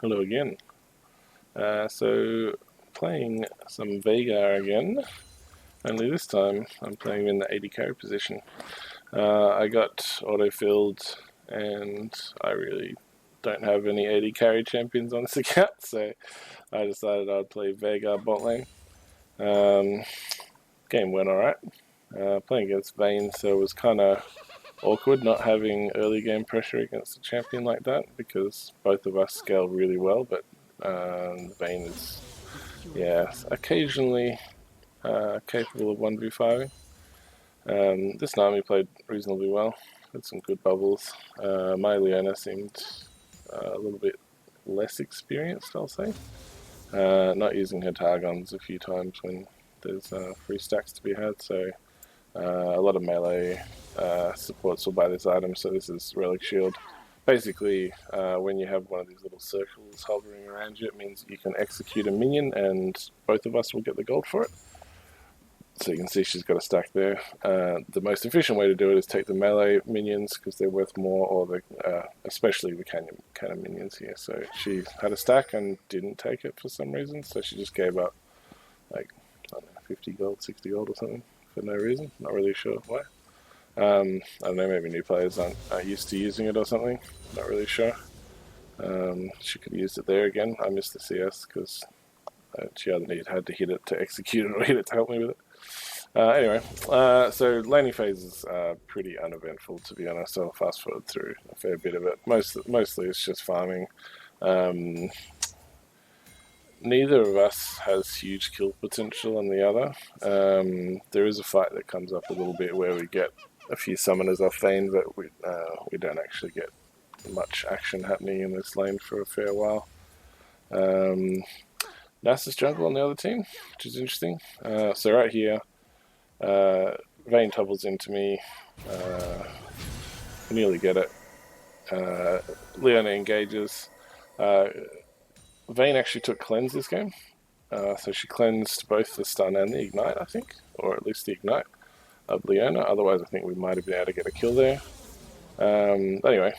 Hello again. So playing some Veigar again, only this time I'm playing in the AD carry position. I got autofilled and I really don't have any AD carry champions on this account, so I decided I'd play Veigar bot lane. Game went alright. Playing against Vayne, so it was kind of awkward not having early game pressure against a champion like that because both of us scale really well, but Vayne is, occasionally capable of 1v5ing. This Nami played reasonably well, had some good bubbles. My Leona seemed a little bit less experienced, I'll say. Not using her Targons a few times when there's free stacks to be had, so a lot of melee supports will buy this item, so this is Relic Shield. Basically, when you have one of these little circles hovering around you, it means you can execute a minion and both of us will get the gold for it. So you can see she's got a stack there. The most efficient way to do it is take the melee minions because they're worth more, or especially the cannon minions here. So she had a stack and didn't take it for some reason, so she just gave up like, I don't know, 50 gold, 60 gold or something for no reason. Not really sure why. I don't know, maybe new players aren't used to using it or something. Not really sure. She could have used it there again. I missed the CS because she either had to hit it to execute it or hit it to help me with it. Anyway, so laning phase is pretty uneventful, to be honest. I'll fast forward through a fair bit of it. Mostly it's just farming. Neither of us has huge kill potential on the other. There is a fight that comes up a little bit where we get a few summoners off Vayne, but we don't actually get much action happening in this lane for a fair while. Nasus jungle on the other team, which is interesting. So right here, Vayne topbles into me, nearly get it. Leona engages. Vayne actually took cleanse this game, so she cleansed both the stun and the ignite, I think, or at least the ignite of Leona. Otherwise, I think we might have been able to get a kill there. Anyway,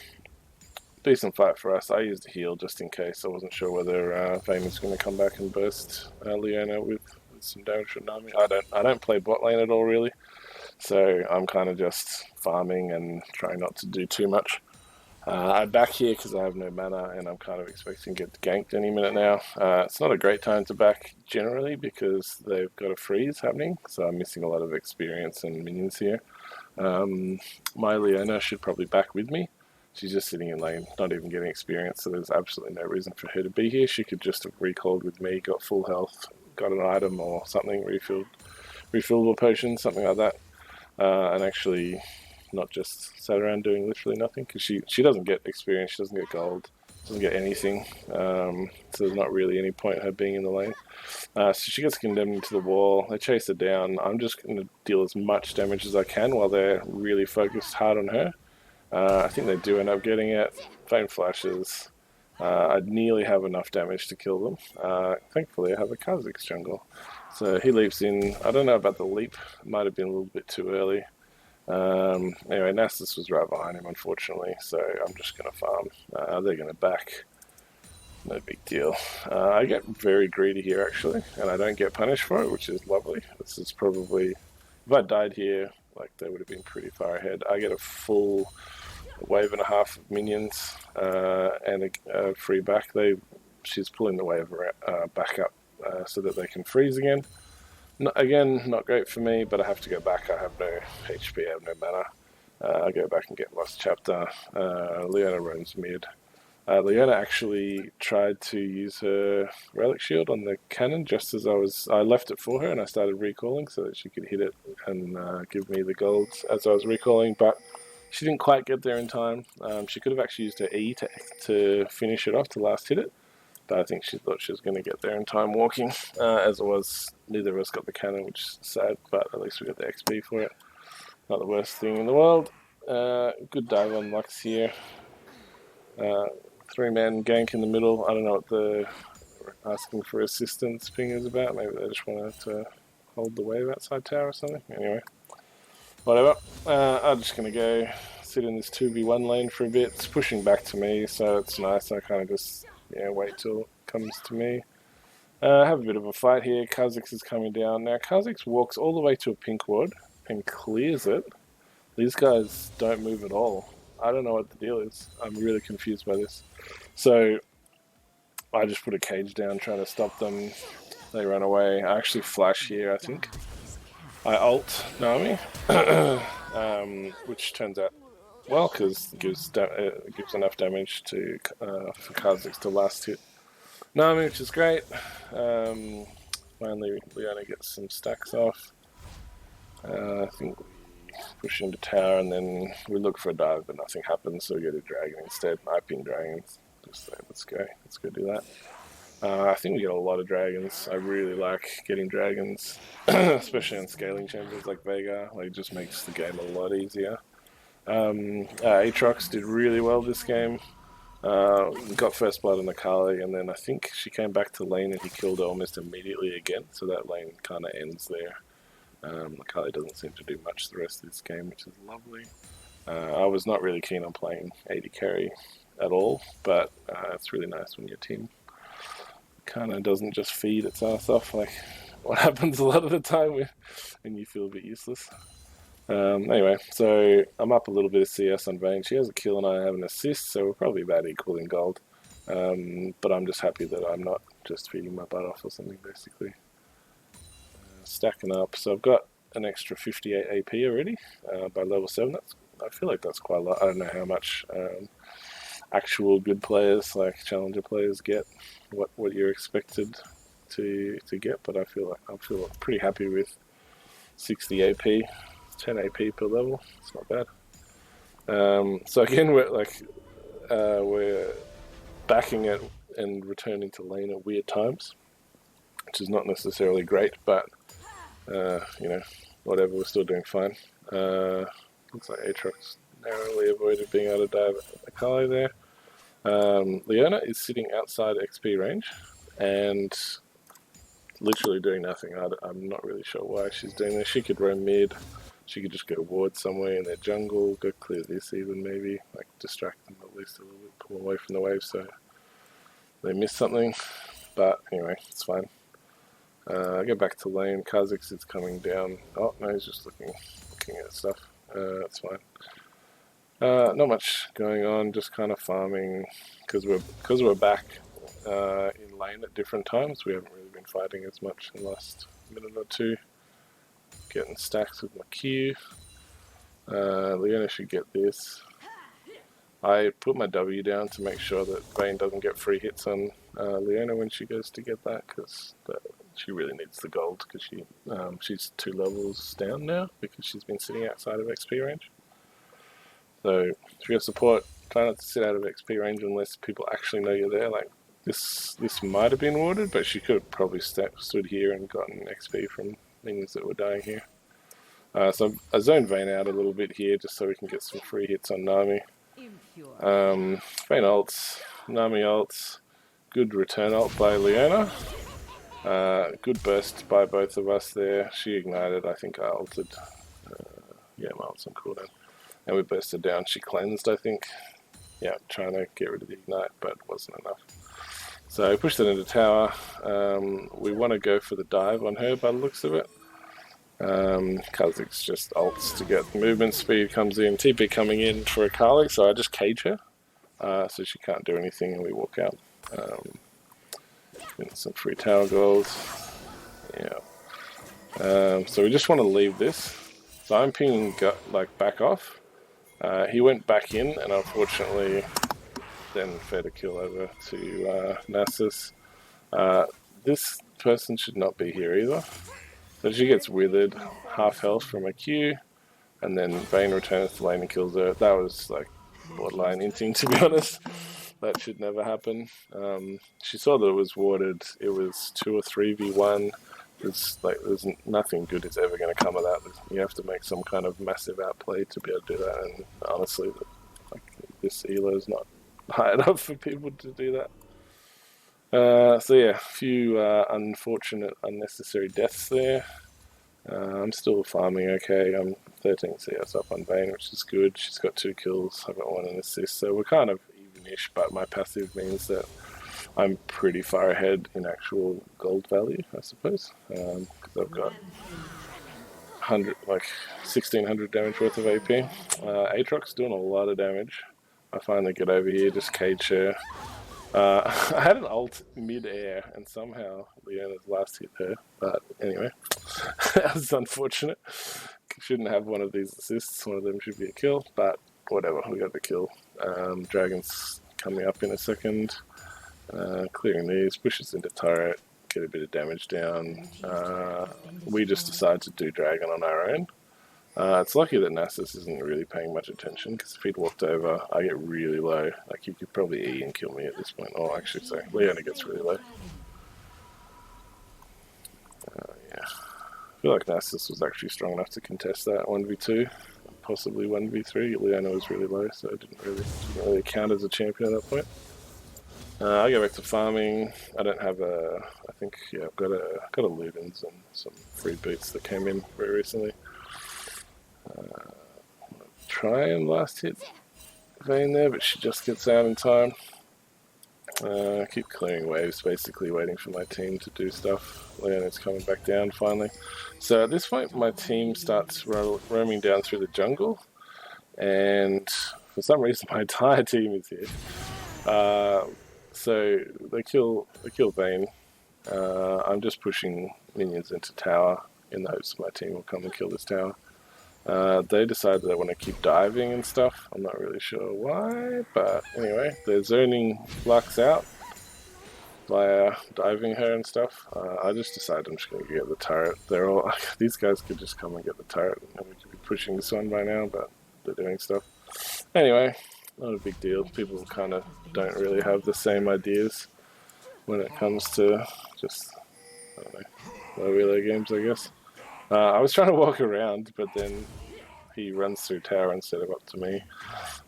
decent fight for us. I used a heal just in case. I wasn't sure whether Vayne was going to come back and burst Leona with some damage from Nami. I don't play bot lane at all, really, so I'm kind of just farming and trying not to do too much. I'm back here because I have no mana and I'm kind of expecting to get ganked any minute now. It's not a great time to back generally because they've got a freeze happening, so I'm missing a lot of experience and minions here. My Leona should probably back with me. She's just sitting in lane, not even getting experience, so there's absolutely no reason for her to be here. She could just have recalled with me, got full health, got an item or something, refillable potion, something like that, and actually not just sat around doing literally nothing, because she doesn't get experience, she doesn't get gold, doesn't get anything, so there's not really any point in her being in the lane. So she gets condemned into the wall, they chase her down. I'm just going to deal as much damage as I can while they're really focused hard on her. I think they do end up getting it. Flame flashes. I'd nearly have enough damage to kill them. Thankfully I have a Kha'Zix jungle, so he leaps in. I don't know about the leap, it might have been a little bit too early. Anyway, Nasus was right behind him, unfortunately, so I'm just going to farm. They're going to back. No big deal. I get very greedy here, actually, and I don't get punished for it, which is lovely. This is probably, if I died here, like, they would have been pretty far ahead. I get a full wave and a half of minions and a free back. She's pulling the wave back up so that they can freeze again. Again, not great for me, but I have to go back. I have no HP, I have no mana. I go back and get Lost Chapter. Leona roams mid. Leona actually tried to use her Relic Shield on the cannon just as I left it for her and I started recalling so that she could hit it and give me the golds as I was recalling, but she didn't quite get there in time. She could have actually used her E to finish it off, to last hit it, but I think she thought she was going to get there in time walking. As it was, neither of us got the cannon, which is sad, but at least we got the XP for it. Not the worst thing in the world. Good dive on Lux here. 3-man gank in the middle. I don't know what the asking for assistance ping is about. Maybe they just wanted to hold the wave outside tower or something. Anyway, whatever. I'm just going to go sit in this 2v1 lane for a bit. It's pushing back to me, so it's nice. I kind of just yeah, wait till it comes to me. Have a bit of a fight here. Kha'Zix is coming down. Now, Kha'Zix walks all the way to a pink ward and clears it. These guys don't move at all. I don't know what the deal is. I'm really confused by this. So, I just put a cage down trying to stop them. They run away. I actually flash here, I think. I ult Nami, which turns out well because it gives enough damage to for Kha'Zix to last hit Nami, which is great. Finally, Leona gets some stacks off. I think we push into tower and then we look for a dive, but nothing happens, so we get a dragon instead. I ping dragons. Just say, let's go do that. I think we get a lot of dragons. I really like getting dragons, especially on scaling champions like Veigar. Like, it just makes the game a lot easier. Aatrox did really well this game. Got first blood on Akali, and then I think she came back to lane and he killed her almost immediately again, so that lane kind of ends there. Akali doesn't seem to do much the rest of this game, which is lovely. I was not really keen on playing AD carry at all, but it's really nice when your team kind of doesn't just feed its ass off like what happens a lot of the time when you feel a bit useless. Anyway, so I'm up a little bit of CS on Vayne. She has a kill and I have an assist, so we're probably about equal in gold. But I'm just happy that I'm not just feeding my butt off or something, basically. Stacking up. So I've got an extra 58 AP already by level 7. I feel like that's quite a lot. I don't know how much actual good players, like challenger players, get what you're expected to get, but I feel pretty happy with 60 AP, 10 AP per level. It's not bad. So again, we're backing it and returning to lane at weird times, which is not necessarily great, but you know, whatever. We're still doing fine. Looks like Aatrox narrowly avoided being able to dive at Akali there. Leona is sitting outside XP range and literally doing nothing. I'm not really sure why she's doing this. She could roam mid. She could just go ward somewhere in their jungle, go clear this even maybe, like distract them at least a little bit, pull away from the wave so they miss something. But anyway, it's fine. I go back to lane. Kha'Zix is coming down. Oh no, he's just looking at stuff. It's fine. Not much going on, just kind of farming because we're back in lane at different times. We haven't really been fighting as much in the last minute or two. Getting stacks with my Q. Leona should get this. I put my W down to make sure that Vayne doesn't get free hits on Leona when she goes to get that, because she really needs the gold, because she's 2 levels down now because she's been sitting outside of XP range. So if you're support, try not to sit out of XP range unless people actually know you're there. Like this might have been warded, but she could have probably stood here and gotten XP from things that were dying here. So I zoned Vayne out a little bit here just so we can get some free hits on Nami. Vayne ults, Nami ults, good return ult by Leona. Good burst by both of us there. She ignited, I think I ulted. Yeah, my ult's on cooldown. And we bursted down. She cleansed, I think. Yeah, trying to get rid of the ignite, but wasn't enough. So I pushed it into tower. We want to go for the dive on her by the looks of it. Kha'Zix just ults to get movement speed, comes in. TP coming in for Akali, so I just cage her. So she can't do anything and we walk out. Some free tower gold. Yeah. So we just want to leave this. So I'm pinging back off. He went back in and unfortunately then fed a kill over to Nasus. This person should not be here either. So she gets withered, half health from a Q, and then Vayne returns to lane and kills her. That was like borderline inting, to be honest. That should never happen. She saw that it was warded. It was 2 or 3v1. There's nothing good is ever going to come of that. You have to make some kind of massive outplay to be able to do that. And honestly, this elo is not high enough for people to do that. So yeah, a few unfortunate, unnecessary deaths there. I'm still farming okay. I'm 13 CS up on Vayne, which is good. She's got 2 kills. I've got 1 an assist, so we're kind of even-ish, but my passive means that I'm pretty far ahead in actual gold value, I suppose, because I've got 1600 damage worth of AP. Aatrox's doing a lot of damage. I finally get over here, just cage her. I had an ult mid-air, and somehow Leona's last hit her. But anyway, that was unfortunate. Shouldn't have one of these assists. One of them should be a kill, but whatever. We got the kill. Dragon's coming up in a second. Clearing these, pushes into turret, get a bit of damage down. We just decide to do dragon on our own. It's lucky that Nasus isn't really paying much attention, because if he'd walked over, I get really low. Like, he could probably E and kill me at this point. Oh, actually, sorry, Leona gets really low. Yeah. I feel like Nasus was actually strong enough to contest that 1v2, possibly 1v3. Leona was really low, so it didn't really count as a champion at that point. I go back to farming. I don't have a... I think, yeah, I've got a Ludens and some free boots that came in very recently. Try and last hit Vayne there, but she just gets out in time. Keep clearing waves, basically waiting for my team to do stuff. Leona's coming back down finally. So at this point, my team starts roaming down through the jungle, and for some reason, my entire team is here. So they kill Vayne. I'm just pushing minions into tower in the hopes my team will come and kill this tower. They decided they want to keep diving and stuff. I'm not really sure why, but anyway, they're zoning Lux out via diving her and stuff. I just decided I'm just going to get the turret. They're all these guys could just come and get the turret, and we could be pushing this one by now, but they're doing stuff. Anyway, not a big deal. People kind of don't really have the same ideas when it comes to just, I don't know, low relay games, I guess. I was trying to walk around, but then he runs through tower instead of up to me.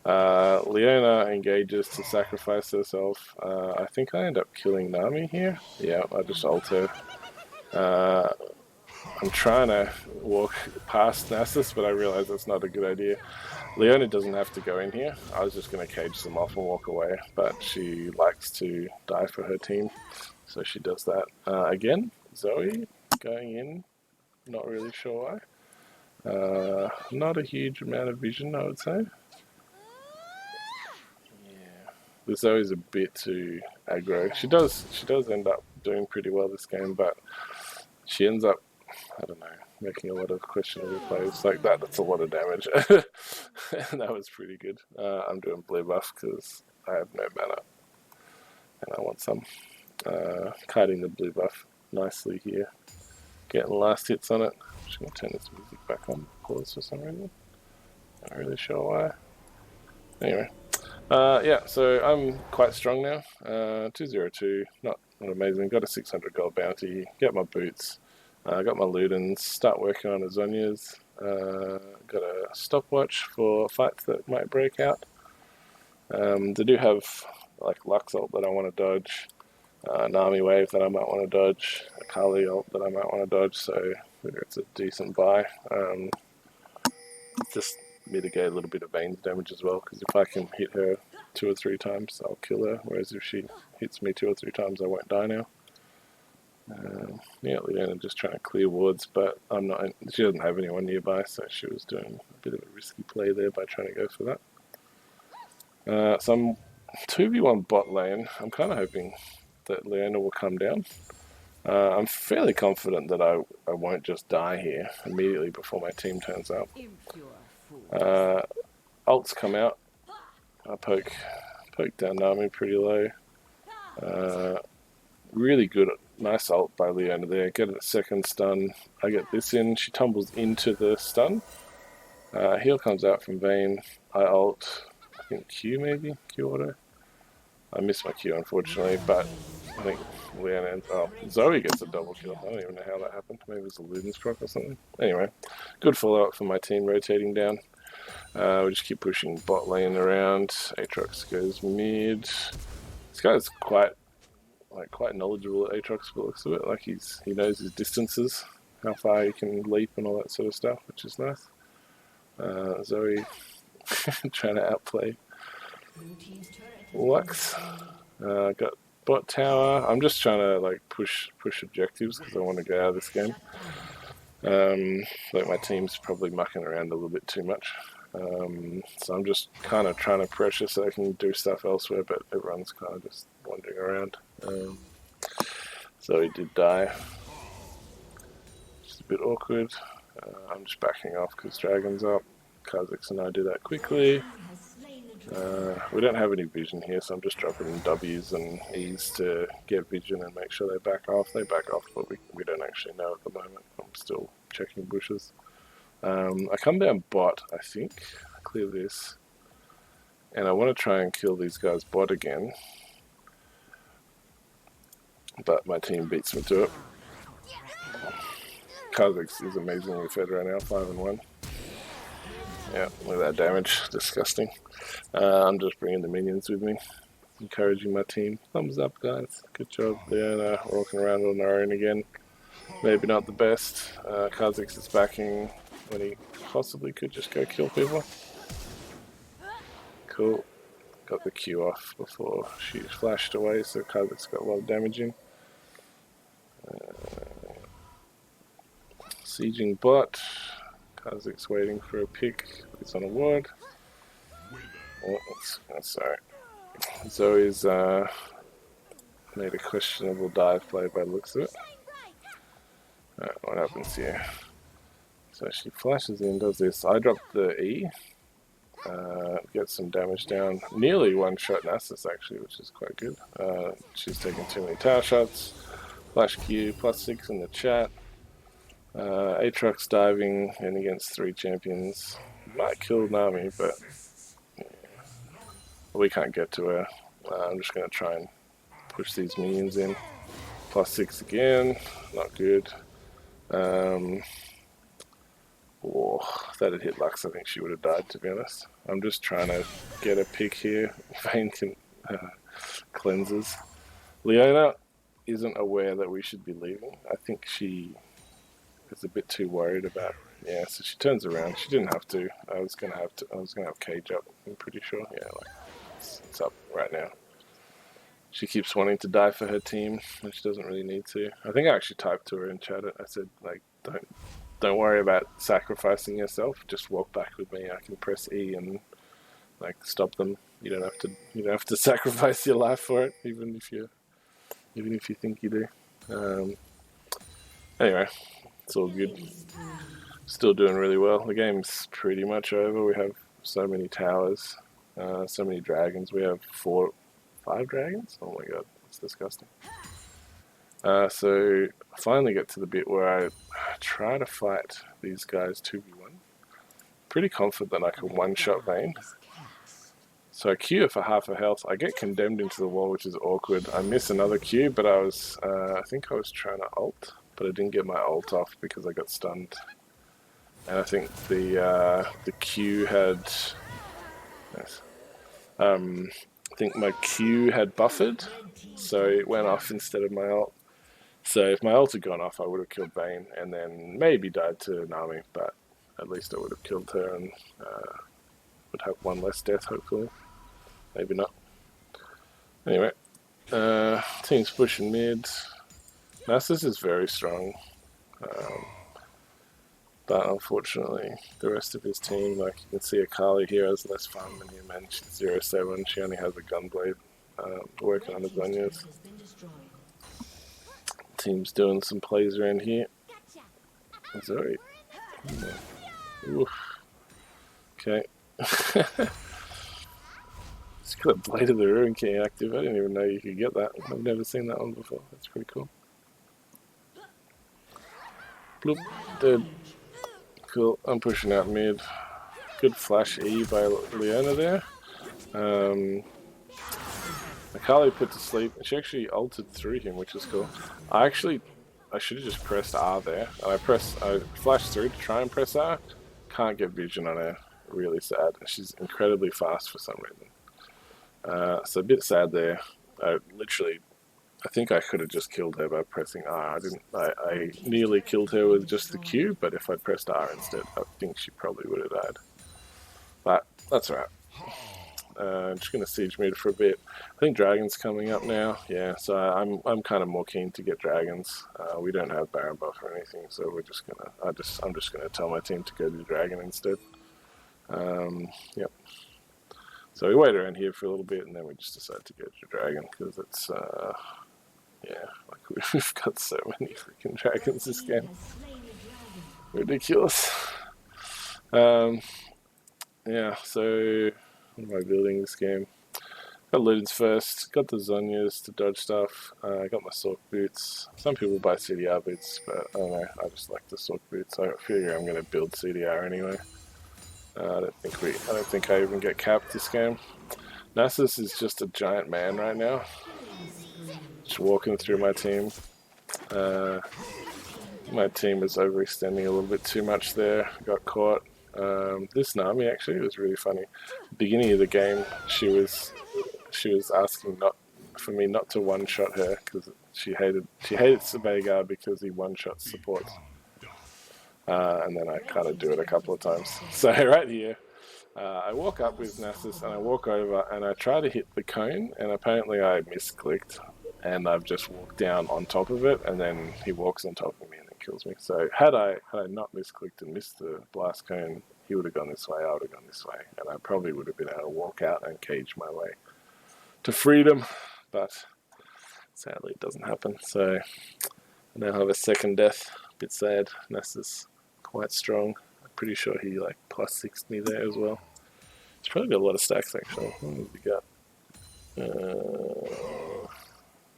Leona engages to sacrifice herself. I think I end up killing Nami here. Yeah, I just ult her. I'm trying to walk past Nasus, but I realize that's not a good idea. Leona doesn't have to go in here. I was just going to cage them off and walk away, but she likes to die for her team, so she does that. Again, Zoe going in. Not really sure why. Not a huge amount of vision, I would say. Yeah, the Zoe's a bit too aggro. She does end up doing pretty well this game, but she ends up, I don't know, making a lot of questionable plays like that. That's a lot of damage. And that was pretty good. I'm doing blue buff because I have no mana, and I want some. Kiting the blue buff nicely here. Getting last hits on it. I'm just going to turn this music back on, pause for some reason. Not really sure why. Anyway, yeah, so I'm quite strong now. 202, not amazing. Got a 600 gold bounty, get my boots, got my Ludens, start working on Azonias. Got a stopwatch for fights that might break out. They do have like Lux ult that I want to dodge. Nami wave that I might want to dodge, a Kali ult that I might want to dodge, so it's a decent buy. Just mitigate a little bit of Vayne's damage as well, because if I can hit her 2 or 3 times, I'll kill her, whereas if she hits me 2 or 3 times, I won't die now. Yeah, Leona just trying to clear wards, but I'm not. She doesn't have anyone nearby, so she was doing a bit of a risky play there by trying to go for that. So I'm 2v1 bot lane. I'm kind of hoping that Leona will come down. I'm fairly confident that I won't just die here immediately before my team turns up. Ults come out. I poke down Nami pretty low. Really good, nice ult by Leona there. Get a second stun. I get this in. She tumbles into the stun. Heal comes out from Vayne. I ult, I think Q maybe? Q auto? I missed my Q unfortunately, but I think Leona and Zoe gets a double kill. I don't even know how that happened. Maybe it was a Ludens proc or something. Anyway, good follow-up for my team rotating down. We just keep pushing bot lane around. Aatrox goes mid. This guy's quite knowledgeable at Aatrox by the looks of it. Like he knows his distances, how far he can leap and all that sort of stuff, which is nice. Zoe trying to outplay Lux. Got bot tower. I'm just trying to like push objectives because I want to get out of this game. Like my team's probably mucking around a little bit too much. So I'm just kind of trying to pressure so I can do stuff elsewhere, but everyone's kind of just wandering around. So he did die. Just a bit awkward. I'm just backing off because Dragon's up. Kha'Zix and I do that quickly. We don't have any vision here, so I'm just dropping W's and E's to get vision and make sure they back off. They back off, but we don't actually know at the moment. I'm still checking bushes. I come down bot, I think. Clear this. And I want to try and kill these guys bot again. But my team beats me to it. Kha'Zix is amazingly fed right now, 5-1. Yeah, look at that damage. Disgusting. I'm just bringing the minions with me. Encouraging my team. Thumbs up, guys. Good job. Leona walking around on our own again. Maybe not the best. Kha'Zix is backing when he possibly could just go kill people. Cool. Got the Q off before she flashed away, so Kha'Zix got a lot of damaging. Sieging bot. Kha'Zix waiting for a pick. He's on a ward. Oh, that's alright. Zoe's made a questionable dive play by the looks of it. Alright, what happens here? So she flashes in, does this. I drop the E. Get some damage down. Nearly one-shot Nasus actually, which is quite good. She's taking too many tower shots. Flash Q, +6 in the chat. Aatrox diving in against 3 champions. Might kill Nami, but yeah, we can't get to her. I'm just going to try and push these minions in. +6 again, not good. Oh, if that had hit Lux, I think she would have died, to be honest. I'm just trying to get a pick here. Vayne can cleanses. Leona isn't aware that we should be leaving. I think she is a bit too worried about. Yeah, so she turns around. She didn't have to. I was gonna have cage up. I'm pretty sure. Yeah, like it's up right now. She keeps wanting to die for her team, and she doesn't really need to. I think I actually typed to her in chat. I said like, don't worry about sacrificing yourself. Just walk back with me. I can press E and like stop them. You don't have to sacrifice your life for it, even if you think you do. Anyway, it's all good. Still doing really well. The game's pretty much over. We have so many towers, so many dragons. We have 5 dragons. Oh my god, that's disgusting. So I finally get to the bit where I try to fight these guys 2v1. Pretty confident that I can one-shot Vayne. So I Q for half a health. I get condemned into the wall, which is awkward. I miss another Q, but I think I was trying to ult, but I didn't get my ult off because I got stunned. And I think the Q had... Yes. I think my Q had buffered, so it went off instead of my ult. So if my ult had gone off, I would have killed Vayne and then maybe died to Nami, but at least I would have killed her and would have one less death, hopefully. Maybe not. Anyway, team's pushing mid. Nasus is very strong, but unfortunately, the rest of his team, like you can see, Akali here has less farm than him, and she's 0-7. She only has a gunblade working on the Zonyas. Team's doing some plays around here. Sorry. Oof. Okay. It's got a Blade of the Ruin key active. I didn't even know you could get that. I've never seen that one before. That's pretty cool. Bloop. Dead. Cool. I'm pushing out mid. Good flash E by Leona there. Akali put to sleep. She actually ulted through him, which is cool. I should have just pressed R there. And I flashed through to try and press R. Can't get vision on her. Really sad. She's incredibly fast for some reason. So a bit sad there. I think I could have just killed her by pressing R. I nearly killed her with just the Q, but if I'd pressed R instead, I think she probably would have died. But that's alright. I'm just going to siege mid for a bit. I think Dragon's coming up now. Yeah, so I'm kind of more keen to get Dragons. We don't have Baron buff or anything, so we're just gonna. I'm just gonna tell my team to go to Dragon instead. Yep. So we wait around here for a little bit, and then we just decide to go to Dragon because it's yeah, like we've got so many freaking dragons this game. Ridiculous. Yeah, so what am I building this game? Got Ludens first, got the Zonyas to dodge stuff, got my Sork boots. Some people buy CDR boots, but I don't know, I just like the Sork boots. I figure I'm going to build CDR anyway. I don't think I even get capped this game. Nasus is just a giant man right now. Just walking through my team. My team is overextending a little bit too much there. Got caught. This Nami actually was really funny. Beginning of the game, she was asking for me not to one-shot her because she hated Veigar because he one-shot supports. And then I kind of do it a couple of times. So right here, I walk up with Nasus and I walk over and I try to hit the cone, and apparently I misclicked and I've just walked down on top of it, and then he walks on top of me and then kills me. So had I not misclicked and missed the blast cone, he would have gone this way, I would have gone this way, and I probably would have been able to walk out and cage my way to freedom, but sadly it doesn't happen. So I now have a second death. A bit sad. Nasus quite strong. I'm pretty sure he like plus 6 me there as well. He's probably got a lot of stacks actually. What has he got?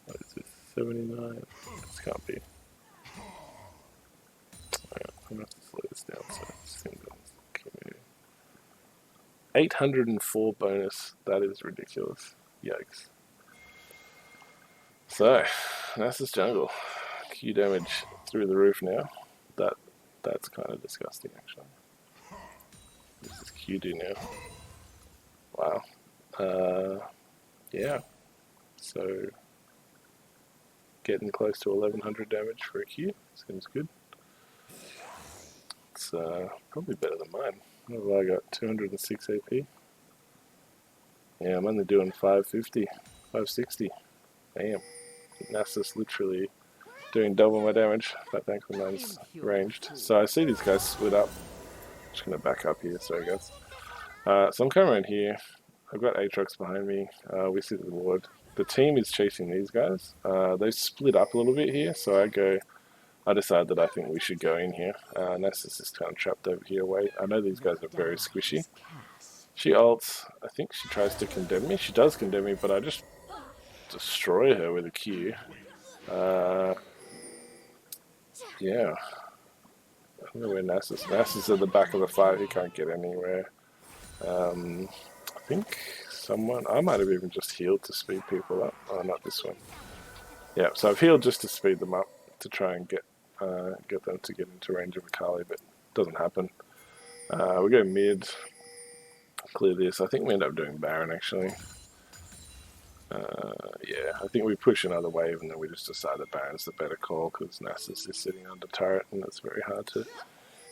What is it? 79? This can't be. Alright, I'm gonna have to slow this down so this thing doesn't kill me. 804 bonus. That is ridiculous. Yikes. So, Nasus jungle. Q damage through the roof now. That's kind of disgusting actually. What does this Q do now? Wow. Yeah. So, getting close to 1100 damage for a Q. Seems good. It's probably better than mine. What have I got? 206 AP? Yeah, I'm only doing 550, 560. Damn. Nasus literally doing double my damage, but thankfully mine's ranged. So I see these guys split up. Just gonna back up here, sorry guys. So I'm coming around here. I've got Aatrox behind me. We see the ward. The team is chasing these guys. They've split up a little bit here, so I decide that I think we should go in here. Nasus is kind of trapped over here. Wait, I know these guys are very squishy. She ults. I think she tries to condemn me. She does condemn me, but I just destroy her with a Q. Yeah. I don't know where Nasus. Nasus at the back of the fight. He can't get anywhere. I think I might have even just healed to speed people up. Oh, not this one. Yeah, so I've healed just to speed them up to try and get them to get into range of Akali, but it doesn't happen. We go mid, clear this. I think we end up doing Baron actually. Yeah, I think we push another wave and then we just decide that Baron's the better call because Nasus is sitting under turret and it's very hard to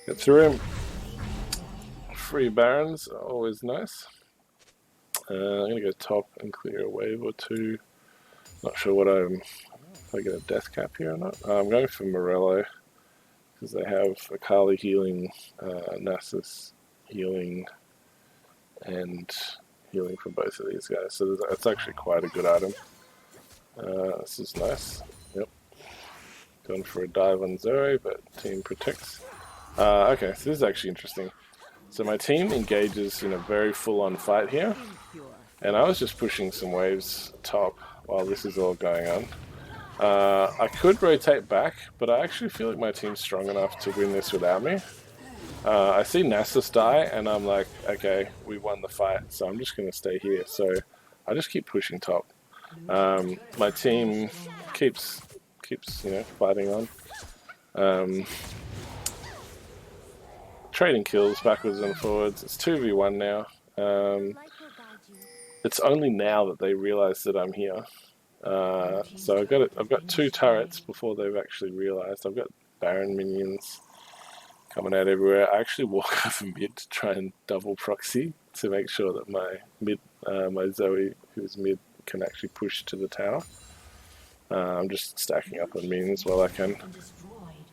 get through him. Free Barons are always nice. I'm going to go top and clear a wave or two. Not sure if I get a death cap here or not. I'm going for Morello because they have Akali healing, Nasus healing, and healing for both of these guys. So it's actually quite a good item. This is nice. Yep. Going for a dive on Zoe, but team protects. Okay, so this is actually interesting. So my team engages in a very full-on fight here, and I was just pushing some waves top while this is all going on. I could rotate back, but I actually feel like my team's strong enough to win this without me. I see Nasus die, and I'm like, okay, we won the fight, so I'm just going to stay here. So I just keep pushing top. My team keeps fighting on. Trading kills backwards and forwards. It's 2v1 now. It's only now that they realize that I'm here. So I've got 2 turrets before they've actually realized. I've got Baron minions coming out everywhere. I actually walk over mid to try and double proxy, to make sure that my Zoe, who's mid, can actually push to the tower. I'm just stacking up on minions while I can.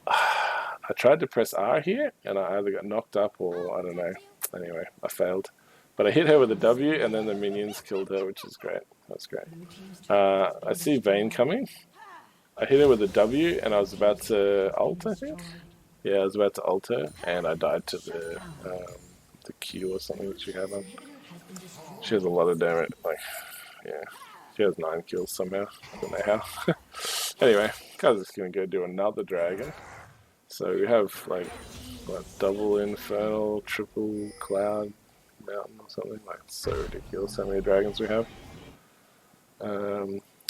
I tried to press R here, and I either got knocked up or I don't know. Anyway, I failed. But I hit her with a W, and then the minions killed her, which is great. That's great. I see Vayne coming. I hit her with a W, and I was about to ult, I think. Yeah, I was about to ult her, and I died to the Q or something that she had on. She has a lot of damage. Like, yeah, she has 9 kills somehow. I don't know how. Anyway, Kaz's gonna go do another dragon. So we have like what, double infernal, triple cloud mountain or something. Like, it's so ridiculous how many dragons we have.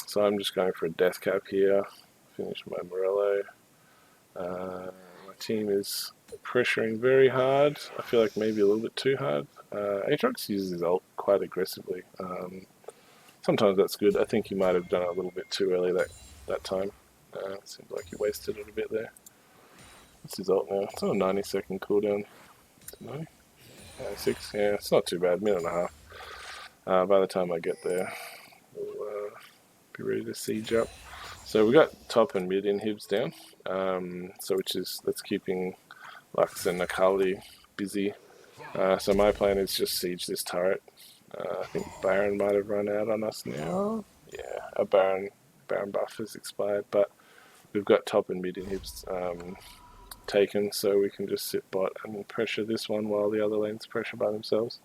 So I'm just going for a death cap here. Finish my Morello. My team is pressuring very hard. I feel like maybe a little bit too hard. Aatrox uses his ult quite aggressively. Sometimes that's good. I think he might have done it a little bit too early that time. Seems like he wasted it a bit there. What's his ult now? It's on a 90-second cooldown. 90? 96? Yeah, it's not too bad. Minute and a half. By the time I get there, we'll be ready to siege up. So we got top and mid inhibs down. So that's keeping Lux and Akali busy. So my plan is just siege this turret. I think Baron might have run out on us now. Yeah, our Baron buff has expired, but we've got top and mid inhibs taken, so we can just sit bot and pressure this one while the other lanes pressure by themselves.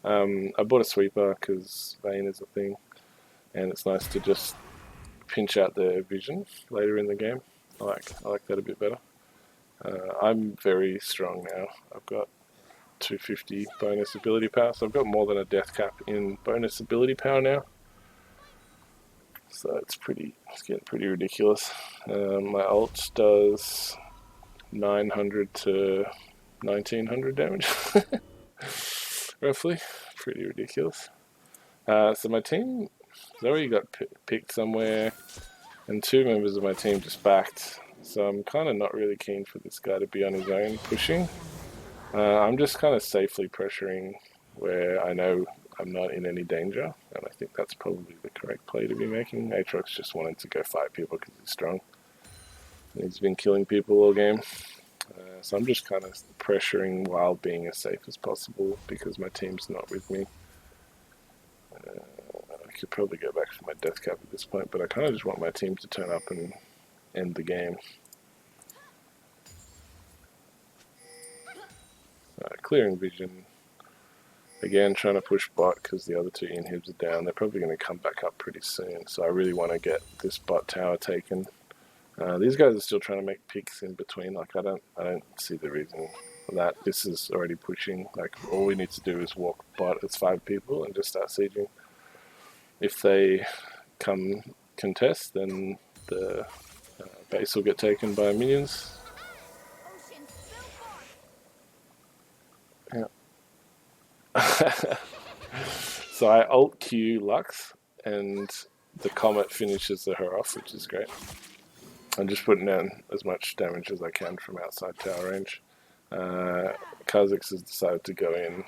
I bought a sweeper because Vayne is a thing, and it's nice to just pinch out their vision later in the game. I like that a bit better. I'm very strong now. I've got 250 bonus ability power, so I've got more than a death cap in bonus ability power now. So it's getting pretty ridiculous. My ult does 900 to 1900 damage, roughly. Pretty ridiculous. So my team has already got picked somewhere, and 2 members of my team just backed. So I'm kind of not really keen for this guy to be on his own pushing. I'm just kind of safely pressuring where I know I'm not in any danger, and I think that's probably the correct play to be making. Aatrox just wanted to go fight people because he's strong. And he's been killing people all game. So I'm just kind of pressuring while being as safe as possible because my team's not with me. I could probably go back for my death cap at this point, but I kind of just want my team to turn up and end the game. Clearing vision. Again, trying to push bot because the other 2 inhibs are down. They're probably going to come back up pretty soon, so I really want to get this bot tower taken. These guys are still trying to make picks in between. Like, I don't see the reason for that. This is already pushing. Like, all we need to do is walk bot. It's 5 people and just start sieging. If they come contest, then the base will get taken by minions. Yeah. So I ult Q Lux, and the Comet finishes her off, which is great. I'm just putting down as much damage as I can from outside tower range. Kha'Zix has decided to go in,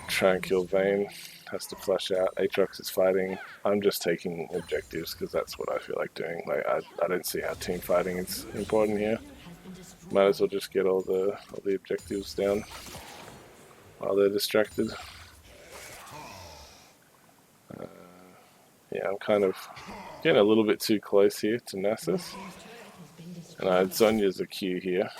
try and kill Vayne, has to flash out. Aatrox is fighting. I'm just taking objectives because that's what I feel like doing. Like, I don't see how team fighting is important here. Might as well just get all the objectives down while they're distracted. Yeah, I'm kind of getting a little bit too close here to Nasus. And I had Zhonya's a Q here.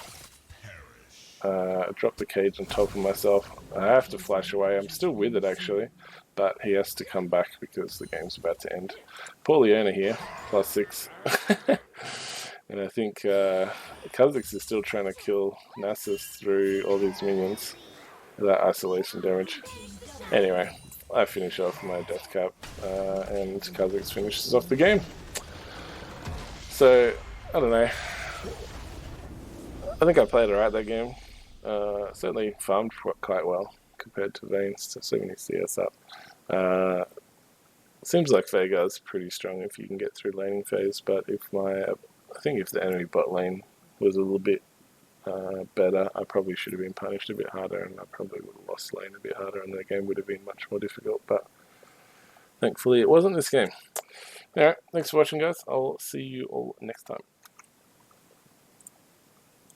I dropped the cage on top of myself. I have to flash away. I'm still with it actually, but he has to come back because the game's about to end. Poor Leona here, +6. And I think Kha'Zix is still trying to kill Nasus through all these minions. That isolation damage. Anyway, I finish off my death cap, and Kha'Zix finishes off the game. So, I don't know. I think I played alright that game. Certainly farmed quite well compared to Vayne's to 70 CS up. Seems like Veigar's pretty strong if you can get through laning phase, but I think if the enemy bot lane was a little bit better. I probably should have been punished a bit harder, and I probably would have lost lane a bit harder, and the game would have been much more difficult. But thankfully, it wasn't this game. Alright, thanks for watching, guys. I'll see you all next time.